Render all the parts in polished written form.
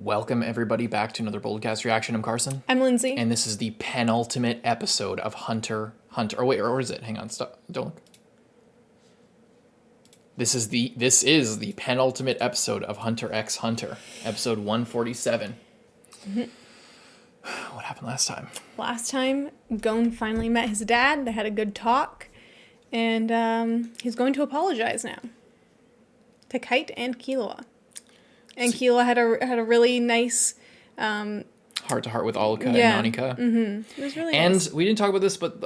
Welcome everybody back to another Boldcast reaction. I'm Carson. I'm Lindsay. And this is the penultimate episode of Hunter. Or wait, or is it? Hang on, stop. Don't look. This is the penultimate episode of Hunter x Hunter, episode 147. Mm-hmm. What happened last time? Last time, Gon finally met his dad. They had a good talk, and he's going to apologize now to Kite and Killua. And Killua had a really nice heart to heart with alluka and nanika. Mm-hmm. It was really and nice. We didn't talk about this, but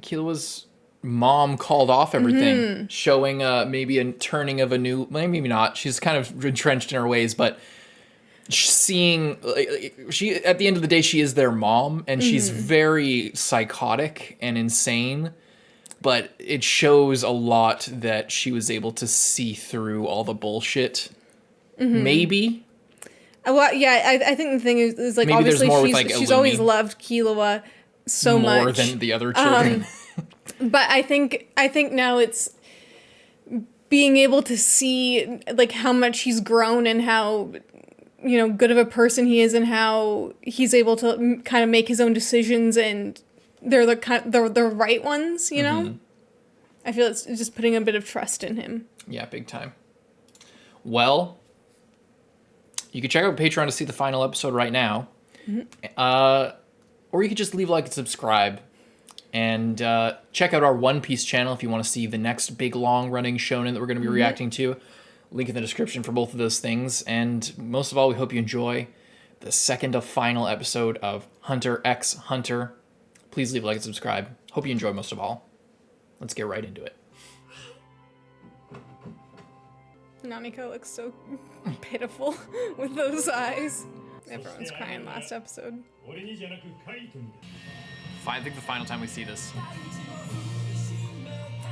Killua's mom called off everything, showing maybe a turning of a new, maybe not. She's kind of entrenched in her ways, but seeing she at the end of the day, she is their mom, and she's very psychotic and insane. But it shows a lot that she was able to see through all the bullshit. Maybe. Well, yeah, I think the thing is like, maybe obviously she's always loved Killua so much. More than the other children. But I think now it's being able to see like how much he's grown and how, you know, good of a person he is and how he's able to kind of make his own decisions and they're the right ones, you know? I feel it's just putting a bit of trust in him. Yeah, big time. Well, you can check out Patreon to see the final episode right now. Or you could just leave a like and subscribe. And check out our One Piece channel if you want to see the next big long-running shonen that we're going to be reacting to. Link in the description for both of those things. And most of all, we hope you enjoy the second to final episode of Hunter x Hunter. Please leave a like and subscribe. Hope you enjoy most of all. Let's get right into it. Nanika looks so pitiful with those eyes. Everyone's crying last episode. I think the final time we see this.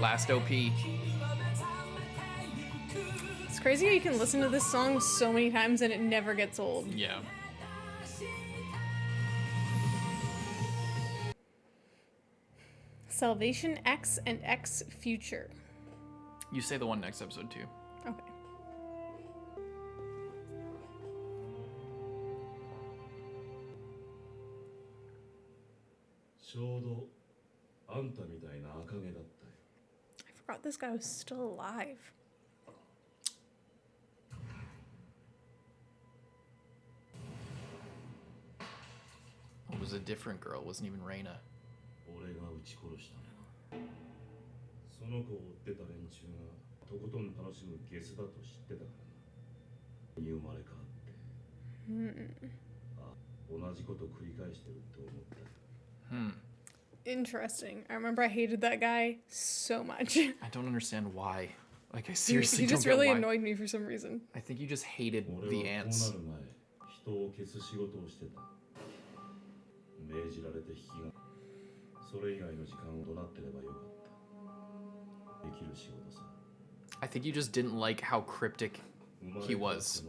Last OP. It's crazy how you can listen to this song so many times and it never gets old. Yeah. Salvation X and X Future. You say the one next episode too. Okay. I forgot this guy was still alive. It was a different girl. It wasn't even Reina. Interesting. I remember I hated that guy so much. I don't understand why. Like, I seriously he don't just get really why. annoyed me for some reason. I think you just hated the ants. I think you just didn't like how cryptic he was.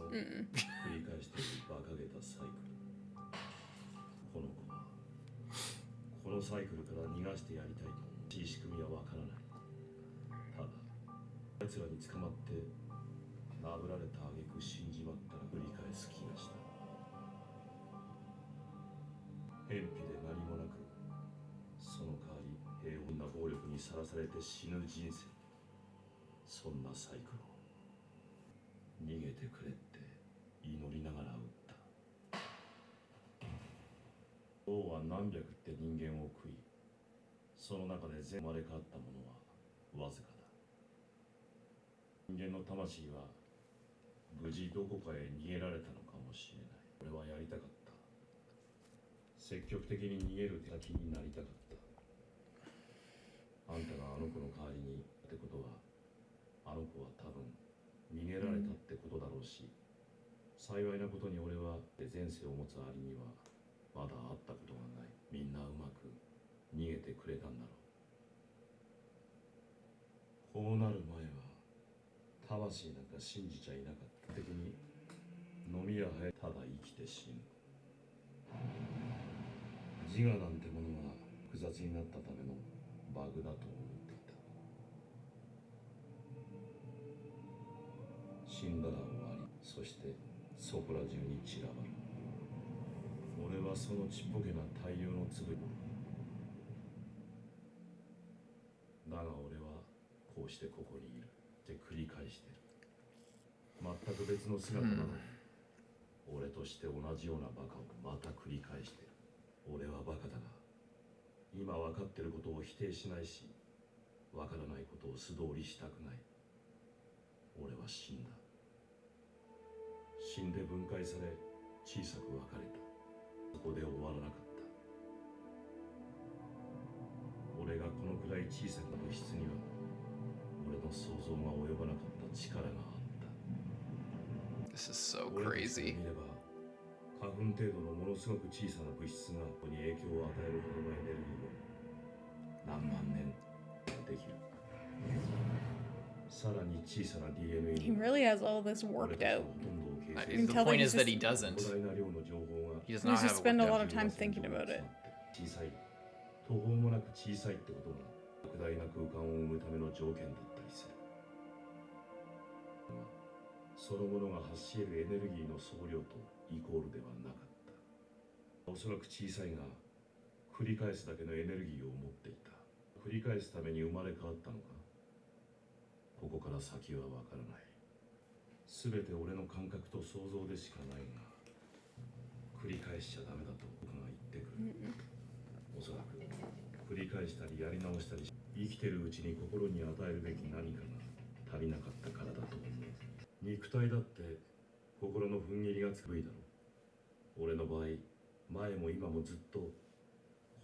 そのちっぽけな大量の粒だが俺はこうしてここにいるって繰り返してる。全く別の姿なのに、俺として同じようなバカをまた繰り返してる。俺はバカだが今分かってることを否定しないし、分からないことを素通りしたくない。俺は死んだ。死んで分解され小さく分かれた。そこで終わらなかった。俺がこのくらい小さな物質には俺の想像が及ばなかった力があった。 This is so 俺たち crazy. が見れば花粉程度のものすごく小さな物質がここに影響を与えるほどのエネルギーを何万年できる。さらに小さな DNA He に really has all this 俺 worked たちの out. ほとんどを形 The 成 can す tell る that point he's is that just- he doesn't. 膨大な量の情報が He does He not just have it spend a worked lot out. of time thinking about it. 小さい、途方もなく小さいってことが莫大な空間を生むための条件だったりする。そのものが発し得るエネルギーの総量とイコールではなかった。おそらく小さいが繰り返すだけのエネルギーを持っていた。繰り返すために生まれ変わったのか。ここから先はわからない。すべて俺の感覚と想像でしかないが、繰り返しちゃダメだと僕が言ってくる。おそらく繰り返したりやり直したりし、生きてるうちに心に与えるべき何かが足りなかったからだと思う。肉体だって心の踏ん切りがつくべきだろう。俺の場合、前も今もずっと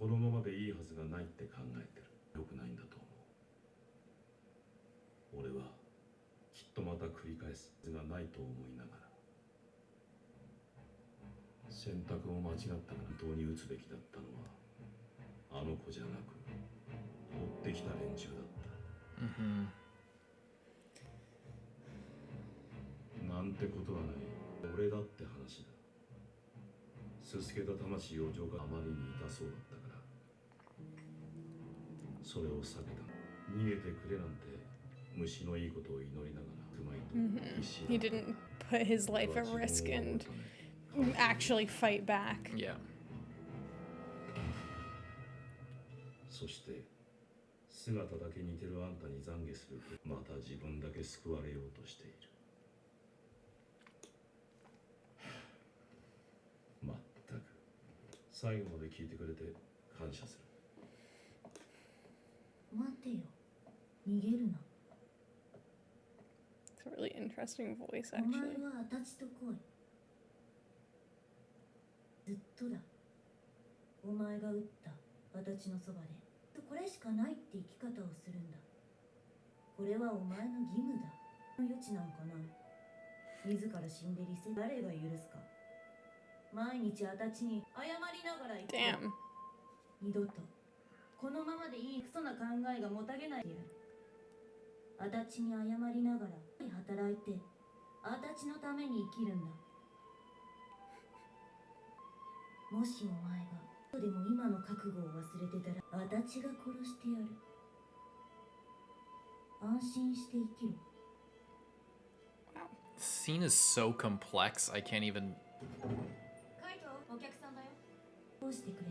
このままでいいはずがないって考えてる。良くないんだと思う。俺はきっとまた繰り返すはずがないと思いながら、選択を間違ったが本当に打つべきだったのはあの子じゃなく追ってきた連中だった。なんてことはない。俺だって話だ。すすけた魂を浄化あまりに痛そうだったからそれを避けた。逃げてくれなんて虫のいいことを祈りながら熊井と必死だ。 He didn't put his life at risk and actually fight back. Yeah. そして姿だけ似てるあんたに懺悔する。また自分だけ救われようとしている。まったく最後まで聞いてくれて感謝する。待てよ、逃げるな。 It's a really interesting voice, お前 actually. はあたちと来い。ずっとだ。お前が撃ったあたちのそばでこれしかないって生き方をするんだ。これはお前の義務だ。余地なんかない。自ら死んでリセ誰が許すか。毎日あたちに謝りながら言って Damn. 二度とこのままでいいクソな考えがもたげないでやる。あたちに謝りながら働いてあたちのために生きるんだ。もしお前がでも今の覚悟を忘れてたらあたちが殺してやる。安心して生きろ。 This scene is so complex. I can't even. カイト、お客さんだよ。どうしてくれ。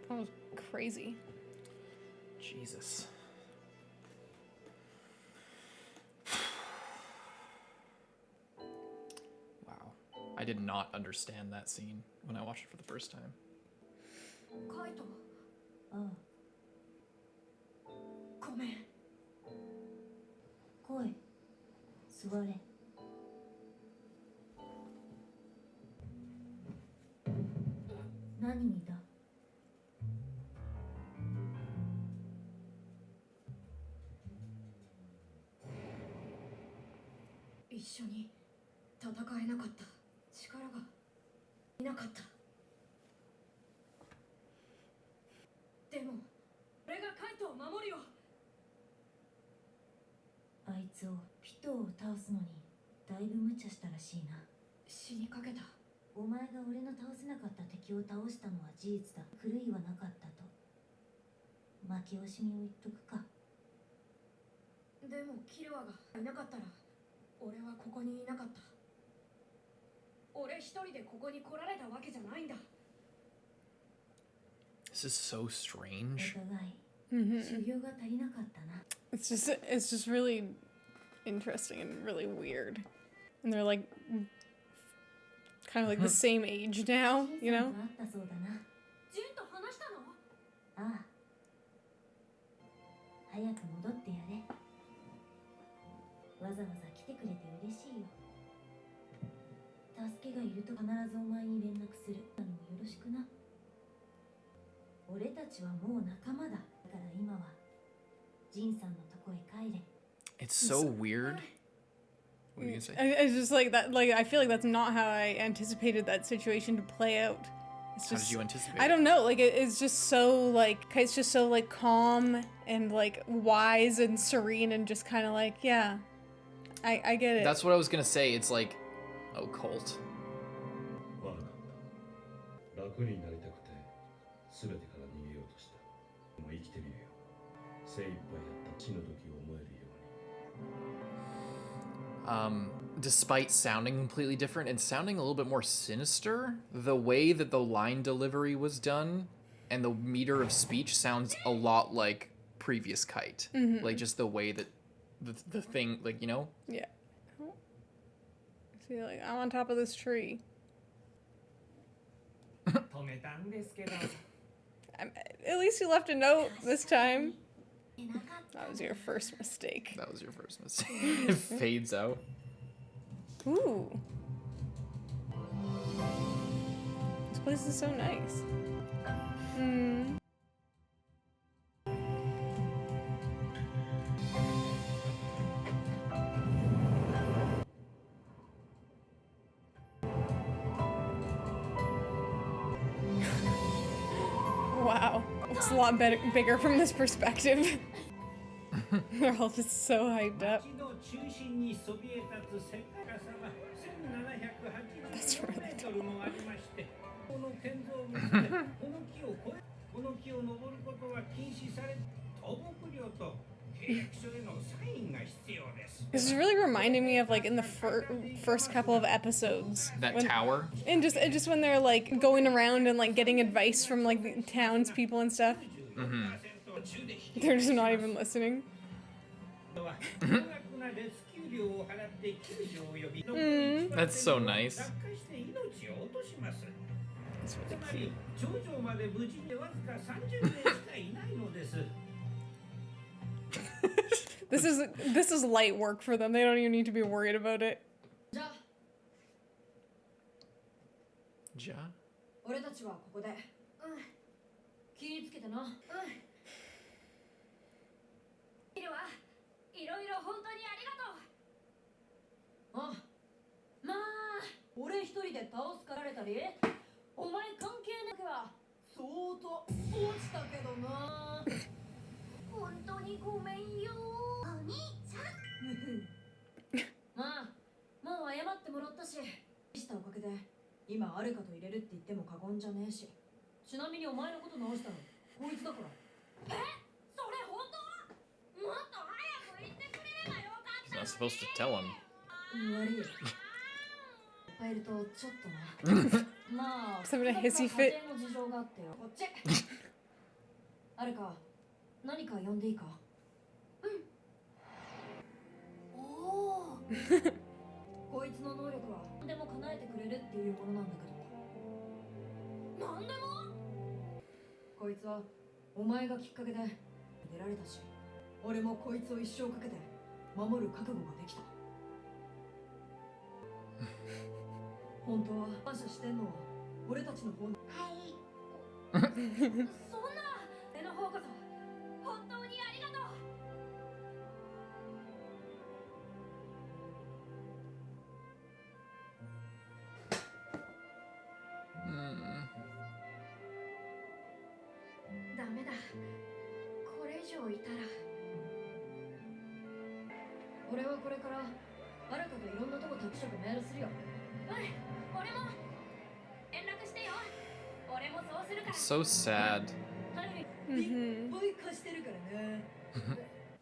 That was crazy. Jesus. Wow. I did not understand that scene when I watched it for the first time. カイト。ああ。ごめん。来い。座れ。何にだ。一緒に戦えなかった。力がいなかった。でも俺がカイトを守るよ。あいつをピトーを倒すのにだいぶ無茶したらしいな。死にかけた。お前が俺の倒せなかった敵を倒したのは事実だ。狂いはなかったと負け惜しみを言っとくか。でもキルアがいなかったら俺はここにいなかった。俺一人でここに来られたわけじゃないんだ。 This is so お strange. 互い修行が足りなかったな。 It's just really interesting and really weird. And they're like kind of like the same age now, you さん know? があったそうだな。ジンと話したの？ああ。早く戻ってやれ。わざわざ来てくれて嬉しいよ。助けがいると必ずお前に連絡する。よろしくな。俺たちはもう仲間だ。だから今はジンさんのとこへ帰れ。 It's so weird. What are you gonna say? It's just like that. Like I feel like that's not how I anticipated that situation to play out. It's How just, did you anticipate? I don't know. Like it's just so it's just so like calm and like wise and serene and just kind of like yeah, I get it. That's what I was gonna say. It's like occult. わかった。楽になりたくて全てから逃げようとした。もう生きてみるよ。精一杯やった死の時を思えるように。Despite sounding completely different and sounding a little bit more sinister, the way that the line delivery was done and the meter of speech sounds a lot like previous Kite. Like just the way that the thing, like, you know? Yeah. See, like I'm on top of this tree. 止めたんですけど At least you left a note this time. That was your first mistake. That was your first mistake. It fades out. Ooh. This place is so nice. Hmm. Wow. It's a lot bigger from this perspective. They're all just so hyped up. 街の中心にそびえ立つ高さは1780メートルもありまして、この建造物でこの木を越え、この木を登ることは禁止され、倒木料と契約書へのサインが必要です。 This is really reminding me of like in the first couple of episodes. That when- tower. And just when they're like going around and like getting advice from like the townspeople and stuff. They're just not even listening. That's so nice. That's really cute. 頂上まで無事でわずか30名しかいないのです。 This is light work for them. They don't even need to be worried about it. じゃあ Ja? 俺たちはここで。うん。気ぃつけてな。うん。いるわ。いろいろ本当にありがとう。あ、まあ、俺一人で倒すかられたり、お前関係なくは相当落ちたけどな。本当にごめんよ。お兄ちゃん。まあ、もう謝ってもらったし、したおかげで今アルカと入れるって言っても過言じゃねえし。ちなみにお前のこと直したのこいつだから。え？それ本当？もっと早く言ってくれればよかった。 Not supposed to tell him. 悪い。いっぱいいるとちょっとな。まあ、 Some of a hissy 家 fit. 庭の事情があってよ。こっち。あるか、何か呼んでいいか？うん。おお。こいつの能力は何でも叶えてくれるっていうものなんだけど。何でも？こいつはお前がきっかけで出られたし、俺もこいつを一生かけて守る覚悟ができた。本当は感謝してんのは俺たちの方。はい。そんな、俺の方こそ本当にありがとう。ダメだ。これ以上いたら。俺はこれからアルカといろんなとこ託職メールするよ。うん、俺も連絡してよ。俺もそうするから。 So sad. いっぱい貸してるからね。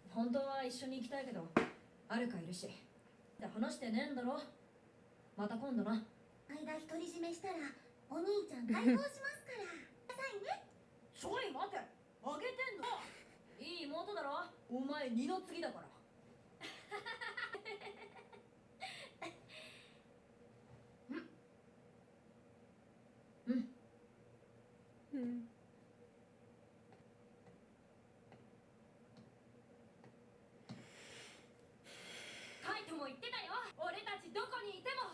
本当は一緒に行きたいけど、アルカいるし。話してねえんだろ。また今度な。間独り占めしたらお兄ちゃん解放しますからくださいね。ちょい待て、あげてんの。いい妹だろ、お前二の次だから。カイトも言ってたよ、俺たちどこにいても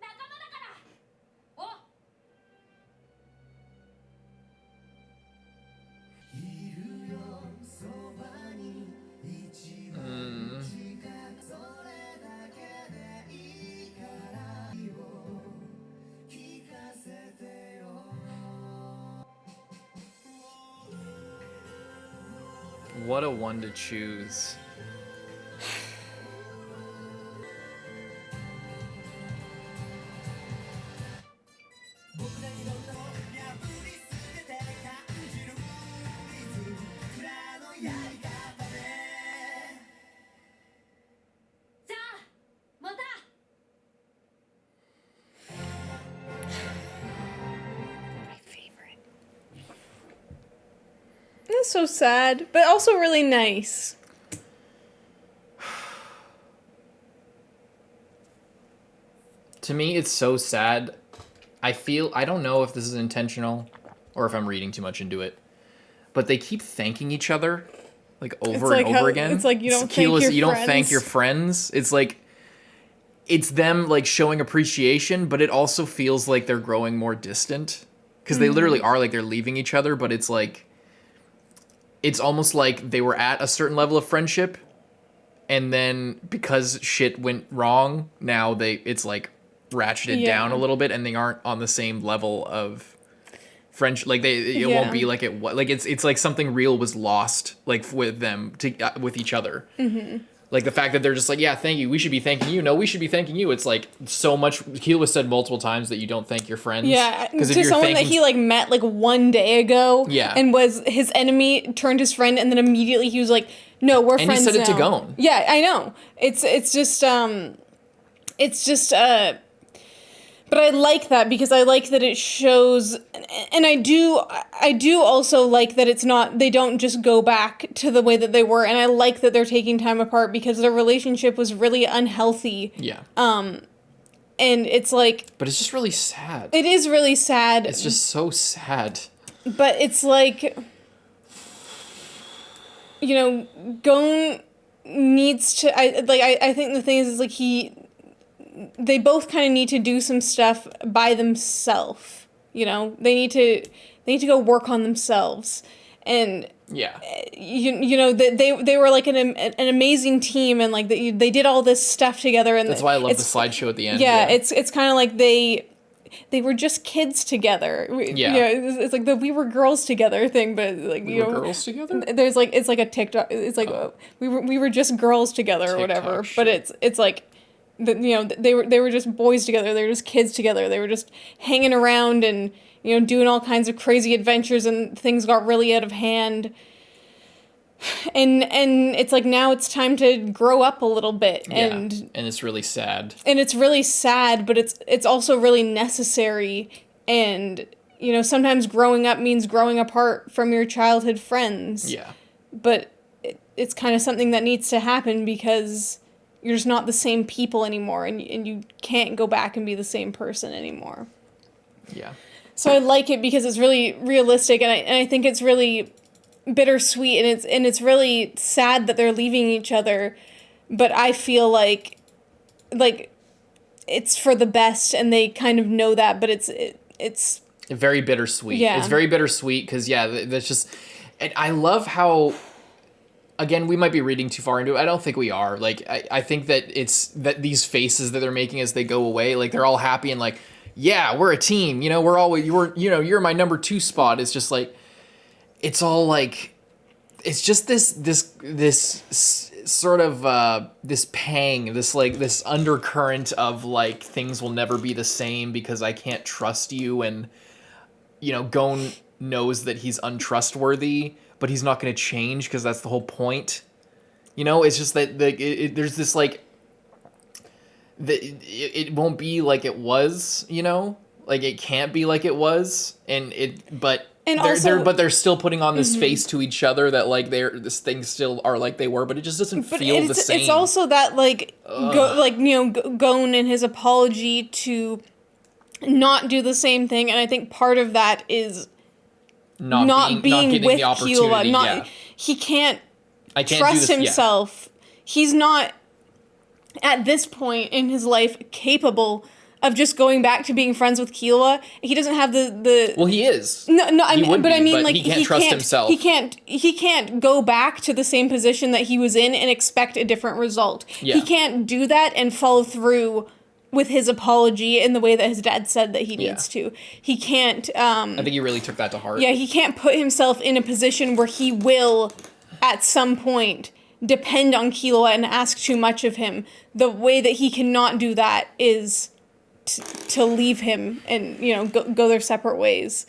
仲間だから。おWhat a one to choose. That's so sad, but also really nice. To me, it's so sad. I don't know if this is intentional or if I'm reading too much into it, but they keep thanking each other like over and over again. It's like you don't thank your friends. It's like it's them like showing appreciation, but it also feels like they're growing more distant because they literally are like they're leaving each other, but it's like it's almost like they were at a certain level of friendship and then because shit went wrong, now it's like ratcheted down a little bit and they aren't on the same level of friendship. Like it won't be like it was. Like it's like something real was lost like with them with each other. Mm-hmm. Like the fact that they're just like, yeah, thank you. We should be thanking you. No, we should be thanking you. It's like so much. Killua said multiple times that you don't thank your friends. Yeah, to someone that he like met like one day ago. Yeah, and was his enemy, turned his friend, and then immediately he was like, "No, we're friends now." And he said it to Gon. Yeah, I know. It's just. But I like that because I like that it shows, and I do also like that it's not, they don't just go back to the way that they were, and I like that they're taking time apart because their relationship was really unhealthy. Yeah. And it's like... But it's just really sad. It is really sad. It's just so sad. But it's like, you know, Gon needs to, I think the thing is like they both kind of need to do some stuff by themselves. You know, they need to go work on themselves, and yeah, you know that they were like an amazing team, and like they did all this stuff together, and that's why I love the slideshow at the end. Yeah, it's kind of like they were just kids together. Yeah, it's like the we were girls together thing, but like we were girls together. There's like it's like a TikTok. It's like we were just girls together TikTok or whatever. shit. But it's like. You know, they were just boys together. They were just kids together. They were just hanging around and, you know, doing all kinds of crazy adventures, and things got really out of hand. And it's like now it's time to grow up a little bit, and it's really sad. And it's really sad, but it's also really necessary. And, you know, sometimes growing up means growing apart from your childhood friends. Yeah. But it's kind of something that needs to happen because you're just not the same people anymore, and you can't go back and be the same person anymore. Yeah. So I like it because it's really realistic, and I think it's really bittersweet, and it's really sad that they're leaving each other, but I feel like it's for the best, and they kind of know that, but it's very bittersweet. Yeah. It's very bittersweet because that's just, and I love how. Again, we might be reading too far into it. I don't think we are. Like, I think that it's that these faces that they're making as they go away, like they're all happy and like, yeah, we're a team. You know, you're my number 2 spot. It's just like, it's all like, it's just this sort of this pang, this undercurrent of like things will never be the same because I can't trust you, and you know, Gon knows that he's untrustworthy. But he's not going to change because that's the whole point. You know, it's just that there's this like it won't be like it was, you know? Like it can't be like it was, but they're still putting on this face to each other that like this things still are like they were, but it just doesn't feel the same. It's also that like Gon and his apology to not do the same thing, and I think part of that is not being with Killua. He can't trust himself. Yeah. He's not at this point in his life capable of just going back to being friends with Killua. He doesn't have the Well, he is. No, I mean like he can't trust himself. He can't go back to the same position that he was in and expect a different result. Yeah. He can't do that and follow through with his apology in the way that his dad said that he needs to. He can't I think he really took that to heart. Yeah, he can't put himself in a position where he will at some point depend on Killua and ask too much of him. The way that he cannot do that is to leave him and, you know, go their separate ways.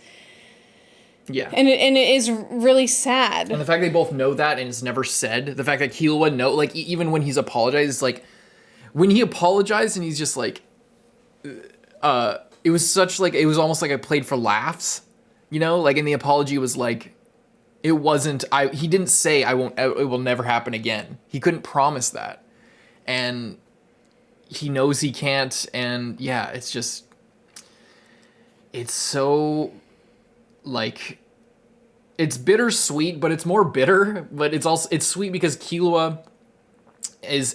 Yeah. And it is really sad. And the fact they both know that and it's never said, the fact that Killua like even when he's apologized, like when he apologized and he's just like it was such like it was almost like I played for laughs, you know, like in the apology was like it wasn't he didn't say it will never happen again. He couldn't promise that. And he knows he can't, and yeah, it's so like it's bittersweet, but it's more bitter, but it's sweet because Killua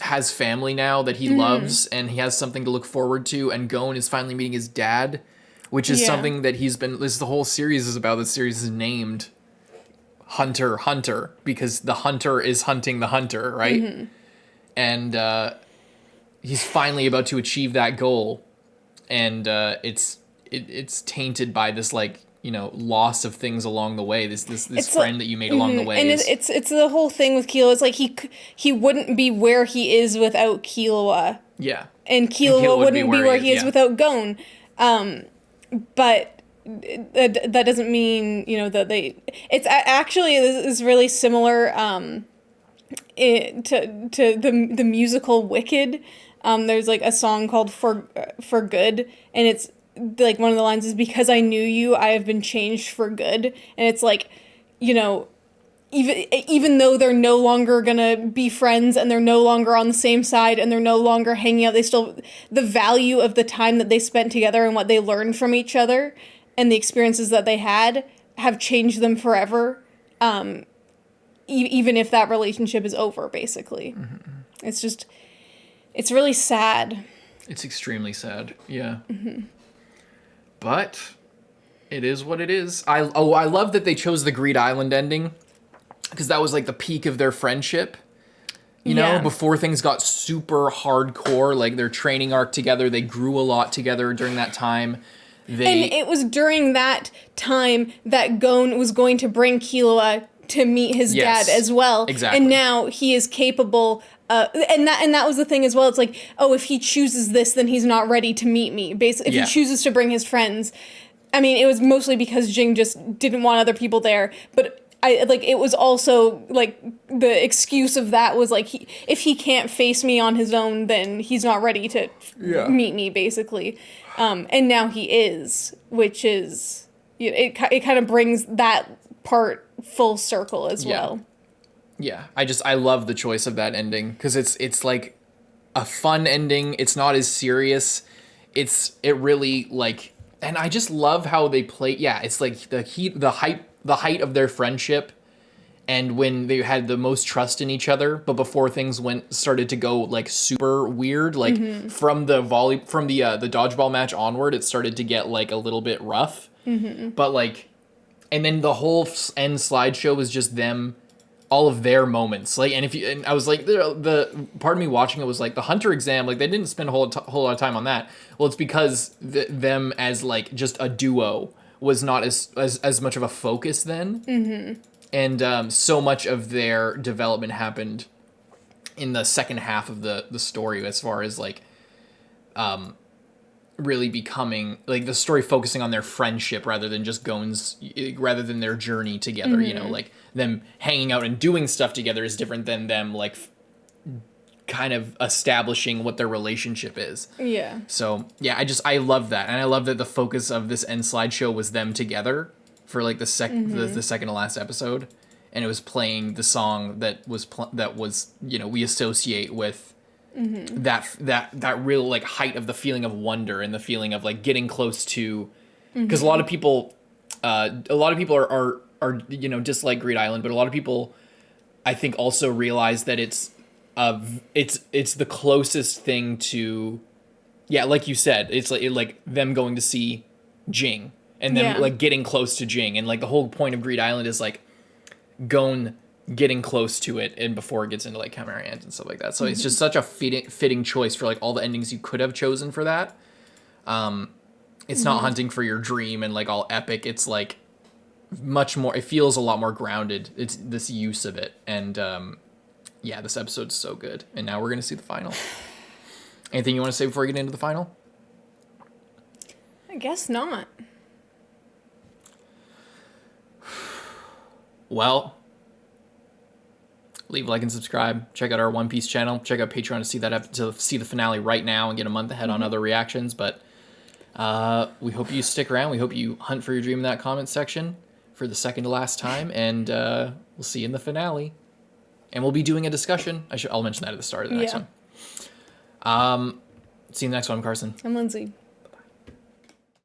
has family now that he loves, and he has something to look forward to, and Gon is finally meeting his dad, which is something that the whole series is about. The series is named Hunter because the hunter is hunting the hunter, right? And he's finally about to achieve that goal, and it's tainted by this like, you know, loss of things along the way. This friend that you made along the way, and it's the whole thing with Killua. It's like he wouldn't be where he is without Killua. Yeah, and Killua wouldn't be where he is without Gon. But that doesn't mean, you know, that it's actually this is really similar to the musical Wicked. There's like a song called For Good, and it's like one of the lines is, because I knew you, I have been changed for good. And it's like, you know, even though they're no longer gonna be friends and they're no longer on the same side and they're no longer hanging out, the value of the time that they spent together and what they learned from each other and the experiences that they had have changed them forever. Even if that relationship is over, basically. It's really sad. It's extremely sad. Yeah. But it is what it is. I love that they chose the Greed Island ending, because that was like the peak of their friendship. You know, before things got super hardcore, like their training arc together, they grew a lot together during that time. And it was during that time that Gon was going to bring Killua to meet his dad as well. Exactly. And now he is capable. And that was the thing as well. It's like, oh, if he chooses this, then he's not ready to meet me. Basically, if he chooses to bring his friends, I mean, it was mostly because Ging just didn't want other people there. But it was also like the excuse of that was like, if he can't face me on his own, then he's not ready to meet me, basically. And now he is, which is, you know, it kind of brings that part full circle as well. Yeah, I love the choice of that ending, because it's like a fun ending. It's not as serious. It really like, and I just love how they play. Yeah, it's like the height of their friendship, and when they had the most trust in each other, but before things started to go like super weird, like from the dodgeball match onward, it started to get like a little bit rough. But like, and then the whole end slideshow was just them, all of their moments. Like, and I was like, the part of me watching it was like the Hunter exam, like they didn't spend a whole lot of time on that. Well, it's because them as like just a duo was not as much of a focus then. And so much of their development happened in the second half of the story, as far as like really becoming like the story focusing on their friendship rather than their journey together. You know, like them hanging out and doing stuff together is different than them like kind of establishing what their relationship is. Yeah. So yeah, I love that, and I love that the focus of this end slideshow was them together for like the second to last episode, and it was playing the song that was you know, we associate with that real like height of the feeling of wonder and the feeling of like getting close to, because a lot of people are you know, dislike Greed Island, but a lot of people I think also realize that it's the closest thing to, yeah, like you said, it's like them going to see Jing and then like getting close to Jing, and like the whole point of Greed Island is like Gon getting close to it and before it gets into like Chimera Ant and stuff like that. So it's just such a fitting choice for like all the endings you could have chosen for that. It's not hunting for your dream and like all epic. It's like much more, it feels a lot more grounded. It's this use of it. And yeah, this episode's so good. And now we're going to see the final. Anything you want to say before we get into the final? I guess not. Well, leave a like and subscribe. Check out our One Piece channel. Check out Patreon to see the finale right now and get a month ahead on other reactions. But we hope you stick around. We hope you hunt for your dream in that comment section for the second to last time. And we'll see you in the finale. And we'll be doing a discussion. I'll mention that at the start of the next one. See you in the next one. I'm Carson. I'm Lindsay.